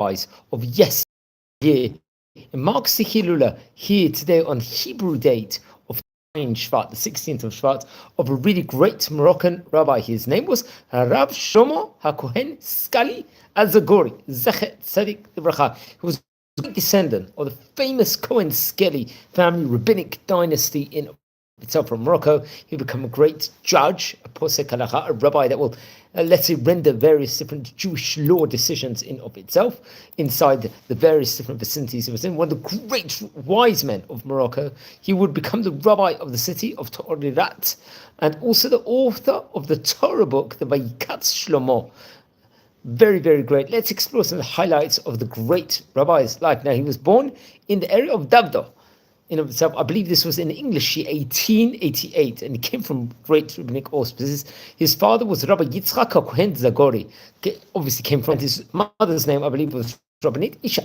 rabbis of yesteryear. It marks the Hilula here today on Hebrew date of Shvat, the 16th of Shvat, of a really great Moroccan rabbi. His name was Rabbi Shlomo HaCohen Zaguri, Zechet Tzadik Libracha. He was a descendant of the famous Cohen Zaguri family rabbinic dynasty in itself from Morocco. He would become a great judge, a Posek Halacha, a rabbi that will, let's say, render various different Jewish law decisions in of itself inside the various different vicinities he was in. One of the great wise men of Morocco. He would become the rabbi of the city of Taaourirat and also the author of the Torah book, the Vayikatz Shlomo. Very, very great. Let's explore some of the highlights of the great rabbi's life. Now, he was born in the area of Davdo. In of itself, I believe this was in English, 1888, and he came from great rabbinic auspices. His father was Rabbi Shlomo HaCohen Zaguri. Obviously came from his mother's name, I believe, was Rabbinit Isha.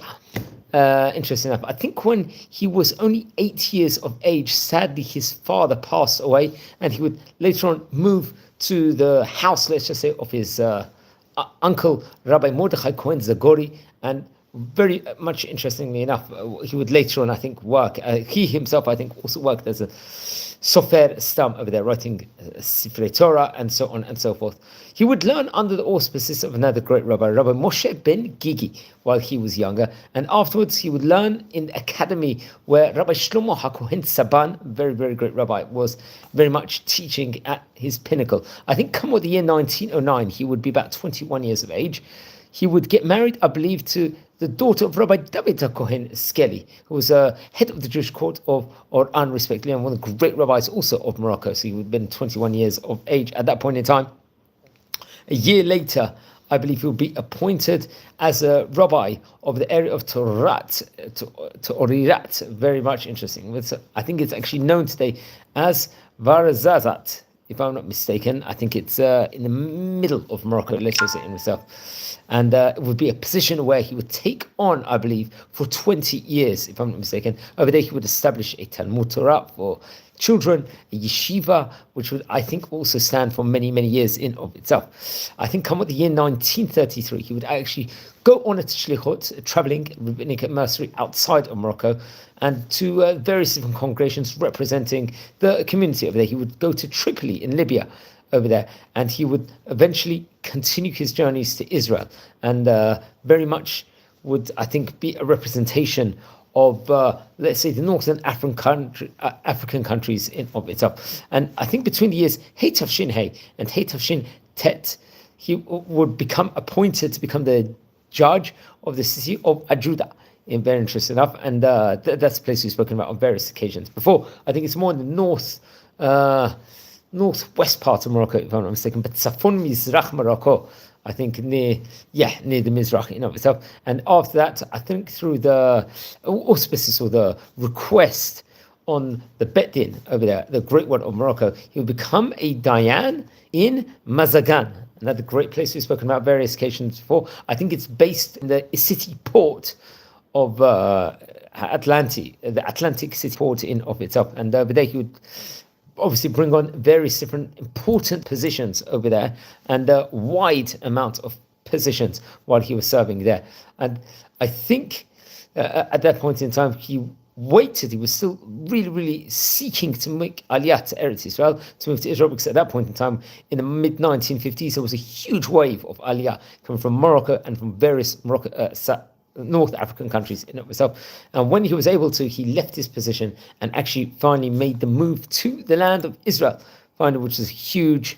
Interesting enough. I think when he was only 8 years of age, sadly his father passed away, and he would later on move to the house, let's just say, of his uncle, Rabbi Mordechai Cohen Zaguri, and very much interestingly enough, he would later on, I think, work. He himself, I think, also worked as a sofer stam over there, writing Sifrei Torah and so on and so forth. He would learn under the auspices of another great rabbi, Rabbi Moshe ben Gigi, while he was younger, and afterwards he would learn in the academy where Rabbi Shlomo HaCohen Saban, very, very great rabbi, was very much teaching at his pinnacle. I think come with the year 1909, he would be about 21 years of age. He would get married, I believe, to the daughter of Rabbi David HaKohen Zaguri, who was a head of the Jewish court of Oran, respectively, and one of the great rabbis also of Morocco. So he would have been 21 years of age at that point in time. A year later, I believe he would be appointed as a rabbi of the area of Taaourirat. Very much interesting. I think it's actually known today as Varazazat, if I'm not mistaken. I think it's in the middle of Morocco, let's just say in itself. And it would be a position where he would take on, I believe, for 20 years, if I'm not mistaken. Over there, he would establish a Talmud Torah for children, a yeshiva, which would, I think, also stand for many, many years in of itself. I think come with the year 1933, he would actually go on a shlichut, a traveling rabbinic emissary outside of Morocco, and to various different congregations representing the community over there. He would go to Tripoli in Libya over there, and he would eventually continue his journeys to Israel, and very much would, I think, be a representation of, let's say, the northern African countries in of itself. And I think between the years Hey Tavshin Hey and Hey Tavshin Tet, he would become appointed to become the judge of the city of Ajuda. Very interesting enough, and that's a place we've spoken about on various occasions before. I think it's more in the northwest part of Morocco, if I'm not mistaken, but Safon Mizrach Morocco, I think near the Mizrach in of itself. And after that, I think through the auspices or the request on the Bet Din over there, the great one of Morocco, he would become a דיין in Mazagan, another great place we've spoken about various occasions before. I think it's based in the city port of the Atlantic city port in of itself. And over there, he would obviously bring on various different important positions over there, and a wide amount of positions while he was serving there. And I think at that point in time, he was still really, really seeking to make Aliyah to Eretz Israel, to move to Israel, because at that point in time, in the mid-1950s, there was a huge wave of Aliyah coming from Morocco and from various North African countries in itself. And when he was able to, he left his position and actually finally made the move to the land of Israel, finally, which is a huge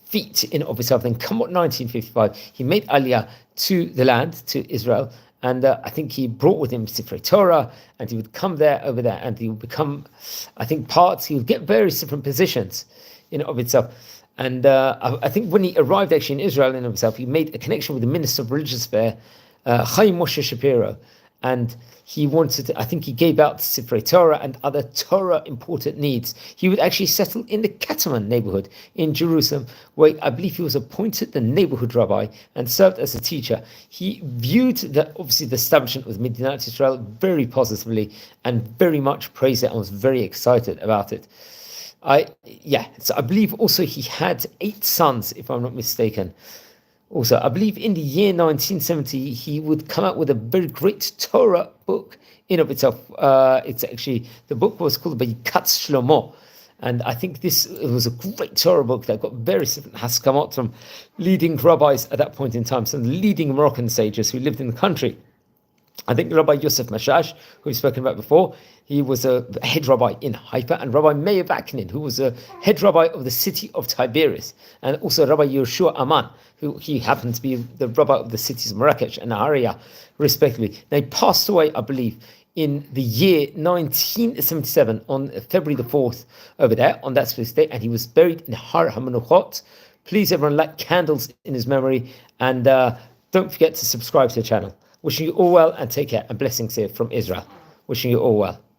feat in of itself. Then come what 1955, he made Aliyah to the land, to Israel, and I think he brought with him Sifrei Torah, and he would come over there, and he would become, I think, he would get various different positions in of itself. And I think when he arrived actually in Israel in of itself, he made a connection with the Minister of Religious Affairs, Chaim Moshe Shapiro, and he wanted to, I think he gave out Sifrei Torah and other Torah important needs. He would actually settle in the Kataman neighborhood in Jerusalem, where I believe he was appointed the neighborhood rabbi and served as a teacher. He viewed the establishment of Medinat Israel very positively and very much praised it and was very excited about it. So I believe also he had 8 sons, if I'm not mistaken. Also, I believe in the year 1970, he would come out with a very great Torah book in of itself. It's actually, the book was called Katz Shlomo. And I think it was a great Torah book that got various different haskamot from leading rabbis at that point in time, some leading Moroccan sages who lived in the country. I think Rabbi Yosef Mashash, who we've spoken about before, he was a head rabbi in Haifa, and Rabbi Meir Vaknin, who was a head rabbi of the city of Tiberias, and also Rabbi Yehoshua Aman, who he happened to be the rabbi of the cities of Marrakech and Aria, respectively. They passed away, I believe, in the year 1977 on February the 4th over there, on that specific day, and he was buried in Har HaMenuchot. Please, everyone, light candles in his memory, and don't forget to subscribe to the channel. Wishing you all well and take care, and blessings here from Israel. Wishing you all well.